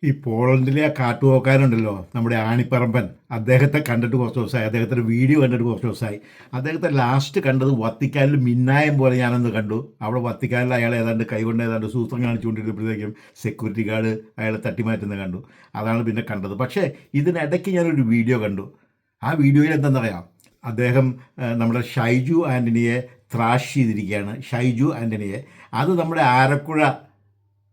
ഈ പോളണ്ടിലെ ആ കാട്ടുപോക്കാനുണ്ടല്ലോ നമ്മുടെ ആണിപ്പറമ്പൻ, അദ്ദേഹത്തെ കണ്ടിട്ട് കുറച്ച് ദിവസമായി, അദ്ദേഹത്തിൻ്റെ വീഡിയോ കണ്ടിട്ട് കുറച്ച് ദിവസമായി. അദ്ദേഹത്തെ ലാസ്റ്റ് കണ്ടത് വത്തിക്കാനിൽ മിന്നായം പോലെ ഞാനൊന്ന് കണ്ടു. അവിടെ വത്തിക്കാനിൽ അയാൾ ഏതാണ്ട് കൈകൊണ്ട് ഏതാണ്ട് സൂത്രം കാണിച്ചുകൊണ്ടിരുന്നപ്പോഴത്തേക്കും സെക്യൂരിറ്റി ഗാർഡ് അയാളെ തട്ടിമാറ്റുന്നത് കണ്ടു. അതാണ് പിന്നെ കണ്ടത്. പക്ഷേ ഇതിനിടയ്ക്ക് ഞാനൊരു വീഡിയോ കണ്ടു. ആ വീഡിയോയിൽ എന്താണെന്നറിയാം, അദ്ദേഹം നമ്മുടെ ഷൈജു ആൻ്റണിയെ ത്രാഷ് ചെയ്തിരിക്കുകയാണ്. ഷൈജു ആൻ്റണിയെ അത് നമ്മുടെ ആലപ്പുഴ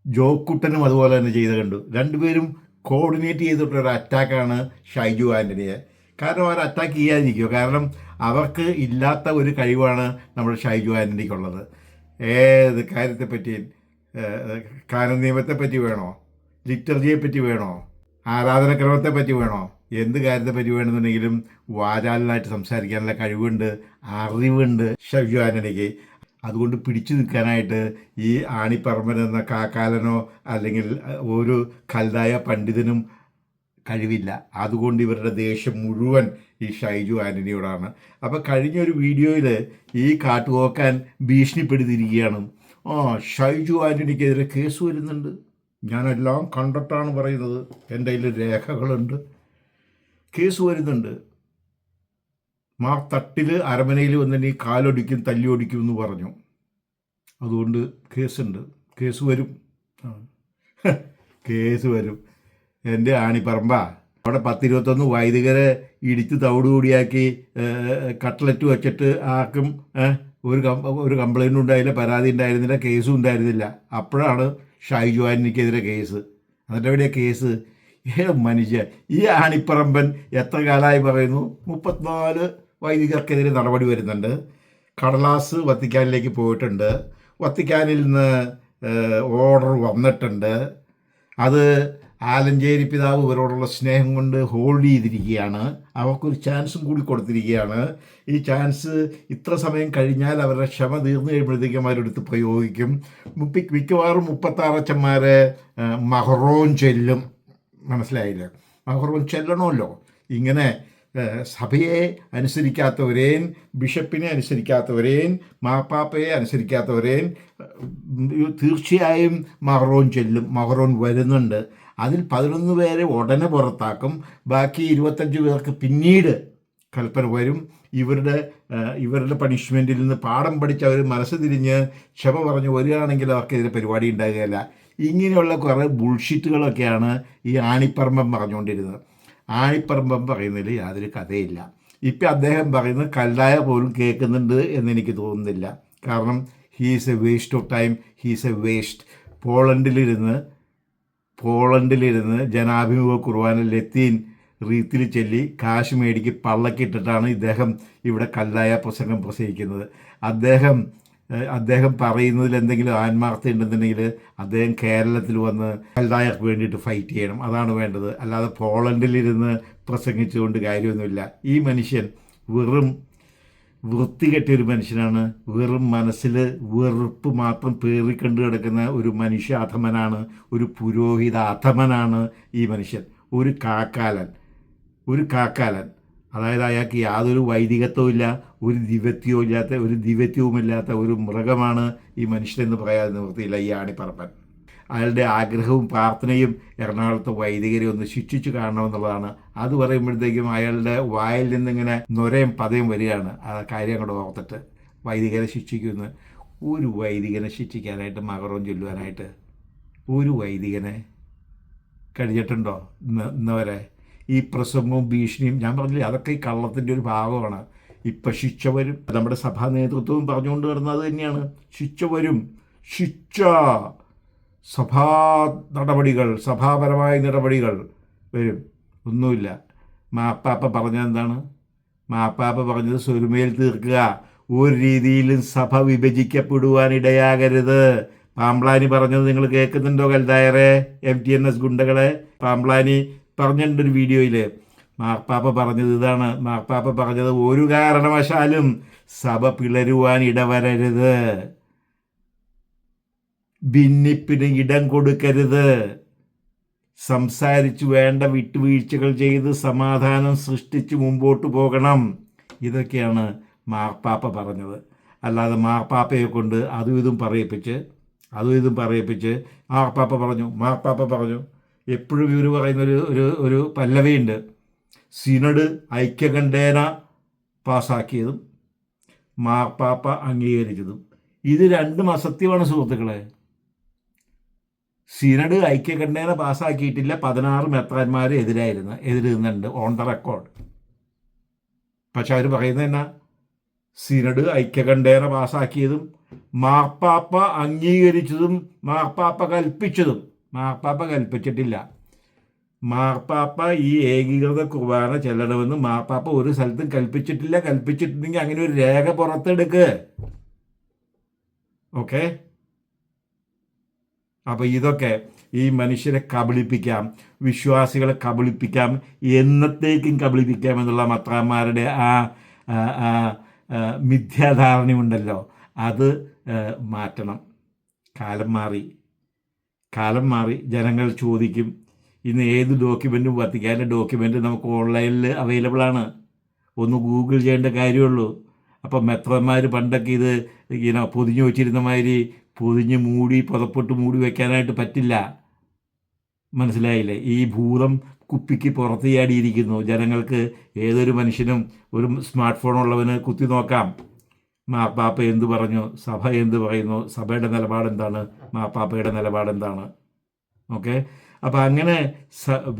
ജോക്കുട്ടനും അതുപോലെ തന്നെ ചെയ്ത് കണ്ടു. രണ്ടുപേരും കോർഡിനേറ്റ് ചെയ്തിട്ടൊരു അറ്റാക്കാണ് ഷൈജു ആൻ്റണിയെ. കാരണം അവർ അറ്റാക്ക് ചെയ്യാതിരിക്കുമോ? കാരണം അവർക്ക് ഇല്ലാത്ത ഒരു കഴിവാണ് നമ്മുടെ ഷൈജു ആൻ്റണിക്കുള്ളത്. ഏത് കാര്യത്തെപ്പറ്റി, കാനനിയമത്തെപ്പറ്റി വേണോ, ലിറ്റർജിയെപ്പറ്റി വേണോ, ആരാധനക്രമത്തെപ്പറ്റി വേണോ, എന്ത് കാര്യത്തെപ്പറ്റി വേണമെന്നുണ്ടെങ്കിലും വാചാലനായിട്ട് സംസാരിക്കാനുള്ള കഴിവുണ്ട്, അറിവുണ്ട് ഷൈജു ആൻ്റണിക്ക്. അതുകൊണ്ട് പിടിച്ചു നിൽക്കാനായിട്ട് ഈ ആണിപ്പറമ്പൻ എന്ന കാക്കാലനോ അല്ലെങ്കിൽ ഒരു കൽതായ പണ്ഡിതനും കഴിവില്ല. അതുകൊണ്ട് ഇവരുടെ ദേഷ്യം മുഴുവൻ ഈ ഷൈജു ആൻ്റണിയോടാണ്. അപ്പോൾ കഴിഞ്ഞൊരു വീഡിയോയിൽ ഈ കാട്ടുപോക്കാൻ ഭീഷണിപ്പെടുത്തിയിരിക്കുകയാണ്. ഷൈജു ആൻ്റണിക്കെതിരെ കേസ് വരുന്നുണ്ട്, ഞാനെല്ലാം കണ്ടിട്ടാണ് പറയുന്നത്, എൻ്റെ കയ്യിൽ രേഖകളുണ്ട്, കേസ് വരുന്നുണ്ട്, തട്ടിൽ അരമനയിൽ വന്നിട്ട് ഈ കാലൊടിക്കും തല്ലിയൊടിക്കും എന്ന് പറഞ്ഞു. അതുകൊണ്ട് കേസുണ്ട്, കേസ് വരും, കേസ് വരും. എൻ്റെ ആണിപ്പറമ്പ അവിടെ 10-21 വൈദികരെ ഇടിച്ച് തവിടുകൂടിയാക്കി കട്ട്ലറ്റ് വെച്ചിട്ട് ആർക്കും ഒരു കംപ്ലൈൻറ്റും ഉണ്ടായില്ല, പരാതി ഉണ്ടായിരുന്നില്ല, കേസും ഉണ്ടായിരുന്നില്ല. അപ്പോഴാണ് ഷൈജു ആൻ്റണിക്കെതിരെ കേസ്. എന്നിട്ട് എവിടെയാണ് കേസ്? മനുഷ്യ, ഈ ആണിപ്പറമ്പൻ എത്ര കാലമായി പറയുന്നു? 34 വൈദികർക്കെതിരെ നടപടി വരുന്നുണ്ട്. കടലാസ് വത്തിക്കാനിലേക്ക് പോയിട്ടുണ്ട്, വത്തിക്കാനിൽ നിന്ന് ഓർഡർ വന്നിട്ടുണ്ട്. അത് ആലഞ്ചേരി പിതാവ് ഇവരോടുള്ള സ്നേഹം കൊണ്ട് ഹോൾഡ് ചെയ്തിരിക്കുകയാണ്. അവർക്കൊരു ചാൻസും കൂടി കൊടുത്തിരിക്കുകയാണ്. ഈ ചാൻസ് ഇത്ര സമയം കഴിഞ്ഞാൽ അവരുടെ ക്ഷമ തീർന്നു കഴിയുമ്പോഴത്തേക്കും അവരെടുത്ത് പ്രയോഗിക്കും. മിക്കവാറും 36 അച്ഛന്മാരെ മഹറോൻ ചെല്ലും. മനസ്സിലായില്ലേ? മഹറോൻ ചെല്ലണമല്ലോ. ഇങ്ങനെ സഭയെ അനുസരിക്കാത്തവരേൻ, ബിഷപ്പിനെ അനുസരിക്കാത്തവരേൻ, മാപ്പാപ്പയെ അനുസരിക്കാത്തവരേൻ തീർച്ചയായും മഹറോൻ ചെല്ലും. മഹറോൻ വരുന്നുണ്ട്. അതിൽ 11 പേരെ ഉടനെ പുറത്താക്കും. ബാക്കി 25 പേർക്ക് പിന്നീട് കൽപ്പന വരും. ഇവരുടെ പണിഷ്മെൻറ്റിൽ നിന്ന് പാഠം പഠിച്ച് അവർ മനസ്സ് തിരിഞ്ഞ് ക്ഷമ പറഞ്ഞ് വരികയാണെങ്കിൽ അവർക്കെതിരെ പരിപാടി ഉണ്ടാകുകയില്ല. ഇങ്ങനെയുള്ള കുറേ ബുൾഷിറ്റുകളൊക്കെയാണ് ഈ ആണിപ്പറമ്പൻ പറഞ്ഞുകൊണ്ടിരുന്നത്. ആണിപ്പറമ്പൻ പറയുന്നതിൽ യാതൊരു കഥയില്ല. ഇപ്പം അദ്ദേഹം പറയുന്നത് കല്ലായ പോലും കേൾക്കുന്നുണ്ട് എന്നെനിക്ക് തോന്നുന്നില്ല. കാരണം he's a waste of time, he's a waste. പോളണ്ടിലിരുന്ന് ജനാഭിമുഖ കുർബാന ലത്തീൻ റീത്തിൽ ചൊല്ലി കാശ് മേടിക്ക് പള്ളക്കിട്ടിട്ടാണ് ഇദ്ദേഹം ഇവിടെ കല്ലായ പ്രസംഗം പ്രസംഗിക്കുന്നത്. അദ്ദേഹം പറയുന്നതിൽ എന്തെങ്കിലും ആത്മാർത്ഥത ഉണ്ടെന്നുണ്ടെങ്കിൽ അദ്ദേഹം കേരളത്തിൽ വന്ന് കൽദായർക്ക് വേണ്ടിയിട്ട് ഫൈറ്റ് ചെയ്യണം. അതാണ് വേണ്ടത്. അല്ലാതെ പോളണ്ടിലിരുന്ന് പ്രസംഗിച്ചുകൊണ്ട് കാര്യമൊന്നുമില്ല. ഈ മനുഷ്യൻ വെറും വൃത്തികെട്ടിയൊരു മനുഷ്യനാണ്. വെറും മനസ്സിൽ വെറുപ്പ് മാത്രം പേറിക്കണ്ടു കിടക്കുന്ന ഒരു മനുഷ്യ അധമനാണ്, ഒരു പുരോഹിത അധമനാണ് ഈ മനുഷ്യൻ. ഒരു കാക്കാലൻ. അതായത് അയാൾക്ക് യാതൊരു വൈദികത്വവും ഇല്ല, ഒരു ദിവ്യത്വവുമില്ലാത്ത ഒരു മൃഗമാണ് ഈ മനുഷ്യനെന്ന് പറയാതെ നിവൃത്തിയില്ല ഈ ആണിപ്പറമ്പൻ. അയാളുടെ ആഗ്രഹവും പ്രാർത്ഥനയും എറണാകുളത്തെ വൈദികരെ ഒന്ന് ശിക്ഷിച്ചു കാണണമെന്നുള്ളതാണ്. അത് പറയുമ്പോഴത്തേക്കും അയാളുടെ വായിൽ നിന്നിങ്ങനെ നൊരയും പതയും വരികയാണ്. ആ കാര്യം അങ്ങോട്ട് ഓർത്തിട്ട് വൈദികരെ ശിക്ഷിക്കുന്നു. ഒരു വൈദികനെ ശിക്ഷിക്കാനായിട്ട്, മകറോൻ ചൊല്ലുവാനായിട്ട് ഒരു വൈദികനെ കഴിഞ്ഞിട്ടുണ്ടോ ഇന്നവരെ? ഈ പ്രസംഗവും ഭീഷണിയും ഞാൻ പറഞ്ഞില്ലേ, അതൊക്കെ ഈ കള്ളത്തിൻ്റെ ഒരു ഭാഗമാണ്. ഇപ്പം ശിക്ഷ വരും. നമ്മുടെ സഭാ നേതൃത്വവും പറഞ്ഞുകൊണ്ട് കിടന്നത് അത് തന്നെയാണ്. ശിക്ഷ വരും, ശിക്ഷ, സഭാപരമായ നടപടികൾ വരും. ഒന്നുമില്ല. മാപ്പാപ്പ പറഞ്ഞതെന്താണ്? മാപ്പാപ്പ പറഞ്ഞത് സ്വരുമേൽ തീർക്കുക, ഒരു രീതിയിലും സഭ വിഭജിക്കപ്പെടുവാനിടയാകരുത്. പാമ്പ്ലാനി പറഞ്ഞത് നിങ്ങൾ കേൾക്കുന്നുണ്ടോ? കൽദായറെ, FTNS ഗുണ്ടകളെ, പാമ്പ്ലാനി പറഞ്ഞിട്ടുണ്ടൊരു വീഡിയോയിൽ. മാർപ്പാപ്പ പറഞ്ഞത് ഇതാണ്. മാർപ്പാപ്പ പറഞ്ഞത് ഒരു കാരണവശാലും സഭ പിളരുവാൻ ഇടവരരുത്, ഭിന്നിപ്പിന് ഇടം കൊടുക്കരുത്, സംസാരിച്ച് വേണ്ട വിട്ടുവീഴ്ചകൾ ചെയ്ത് സമാധാനം സൃഷ്ടിച്ച് മുമ്പോട്ട് പോകണം. ഇതൊക്കെയാണ് മാർപ്പാപ്പ പറഞ്ഞത്. അല്ലാതെ മാർപ്പാപ്പയെ കൊണ്ട് അതും ഇതും പറയിപ്പിച്ച് മാർപ്പാപ്പ പറഞ്ഞു എപ്പോഴും ഇവർ പറയുന്നൊരു ഒരു ഒരു പല്ലവിയുണ്ട്. സിനഡ് ഐക്യകണ്ഠേന പാസ്സാക്കിയതും മാർപ്പാപ്പ അംഗീകരിച്ചതും ഇത് രണ്ടും അസത്യമാണ് സുഹൃത്തുക്കളെ. സിനഡ് ഐക്യകണ്ഠേന പാസ്സാക്കിയിട്ടില്ല. 16 മെത്രാന്മാർ എതിരുന്നുണ്ട് ഓൺ ദ റെക്കോർഡ്. പക്ഷെ അവർ പറയുന്നത് എന്നാ, സിനഡ് ഐക്യകണ്ഠേന പാസ്സാക്കിയതും മാർപ്പാപ്പ അംഗീകരിച്ചതും മാർപ്പാപ്പ കൽപ്പിച്ചിട്ടില്ല. മാർപ്പാപ്പ ഈ ഏകീകൃത കുർബാന ചെല്ലണമെന്ന് മാർപ്പാപ്പ ഒരു സ്ഥലത്തും കൽപ്പിച്ചിട്ടില്ല. കൽപ്പിച്ചിട്ടുണ്ടെങ്കിൽ അങ്ങനെ ഒരു രേഖ പുറത്തെടുക്ക്. ഓക്കെ. അപ്പോൾ ഇതൊക്കെ ഈ മനുഷ്യരെ കബളിപ്പിക്കാം, വിശ്വാസികളെ കബളിപ്പിക്കാം, എന്നത്തേക്കും കബളിപ്പിക്കാം എന്നുള്ള മെത്രാന്മാരുടെ ആ മിഥ്യാധാരണയുണ്ടല്ലോ, അത് മാറ്റണം. കാലം മാറി. ജനങ്ങൾ ചോദിക്കും. ഇന്ന് ഏത് ഡോക്യുമെൻറ്റും വത്തിക്കാൻ്റെ ഡോക്യുമെൻ്റ് നമുക്ക് ഓൺലൈനിൽ അവൈലബിൾ ആണ്. ഒന്ന് ഗൂഗിൾ ചെയ്യേണ്ട കാര്യമുള്ളൂ. അപ്പം മെത്രാന്മാർ പണ്ടൊക്കെ ഇത് പൊതിഞ്ഞു വച്ചിരുന്ന മാതിരി പുതപ്പിട്ട് മൂടി വയ്ക്കാനായിട്ട് പറ്റില്ല. മനസ്സിലായില്ലേ? ഈ ഭൂതം കുപ്പിക്ക് പുറത്ത് ചാടിയിരിക്കുന്നു. ജനങ്ങൾക്ക് ഏതൊരു മനുഷ്യനും ഒരു സ്മാർട്ട് ഫോൺ ഉള്ളവന് കുത്തി നോക്കാം. മാർപ്പാപ്പ എന്ത് പറഞ്ഞു, സഭ എന്ത് പറയുന്നു, സഭയുടെ നിലപാടെന്താണ്, മാർപ്പാപ്പയുടെ നിലപാടെന്താണ്. ഓക്കെ. അപ്പം അങ്ങനെ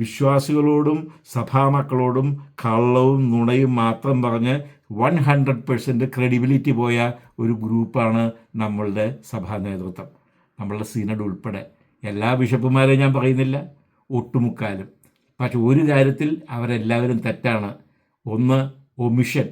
വിശ്വാസികളോടും സഭാമക്കളോടും കള്ളവും നുണയും മാത്രം പറഞ്ഞ് 100% ക്രെഡിബിലിറ്റി പോയ ഒരു ഗ്രൂപ്പാണ് നമ്മളുടെ സഭാ നേതൃത്വം, നമ്മളുടെ സിനഡ് ഉൾപ്പെടെ. എല്ലാ ബിഷപ്പുമാരെയും ഞാൻ പറയുന്നില്ല, ഒട്ടുമുക്കാലും. പക്ഷെ ഒരു കാര്യത്തിൽ അവരെല്ലാവരും തെറ്റാണ്. ഒന്ന്, ഒമിഷൻ.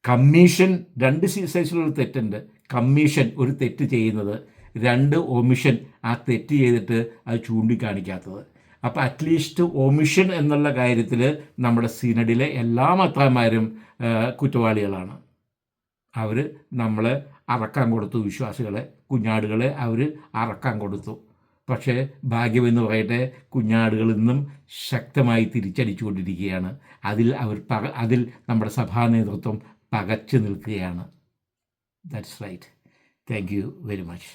കമ്മീഷൻ 2 സൈസിലുള്ള തെറ്റുണ്ട്. കമ്മീഷൻ ഒരു തെറ്റ് ചെയ്യുന്നത്. 2, ഒമിഷൻ ആ തെറ്റ് ചെയ്തിട്ട് അത് ചൂണ്ടിക്കാണിക്കാത്തത്. അപ്പോൾ അറ്റ്ലീസ്റ്റ് ഒമിഷൻ എന്നുള്ള കാര്യത്തിൽ നമ്മുടെ സിനഡിലെ എല്ലാ മെത്രാന്മാരും കുറ്റവാളികളാണ്. അവർ നമ്മളെ അറക്കാൻ കൊടുത്തു, വിശ്വാസികളെ, കുഞ്ഞാടുകളെ അവർ അറക്കാൻ കൊടുത്തു. പക്ഷേ ഭാഗ്യമെന്ന് പറയട്ടെ, കുഞ്ഞാടുകൾ ഇന്നും ശക്തമായി തിരിച്ചടിച്ചുകൊണ്ടിരിക്കുകയാണ്. അതിൽ നമ്മുടെ സഭാ നേതൃത്വം പകച്ചു നിൽക്കുകയാണ്. That's right. Thank you very much.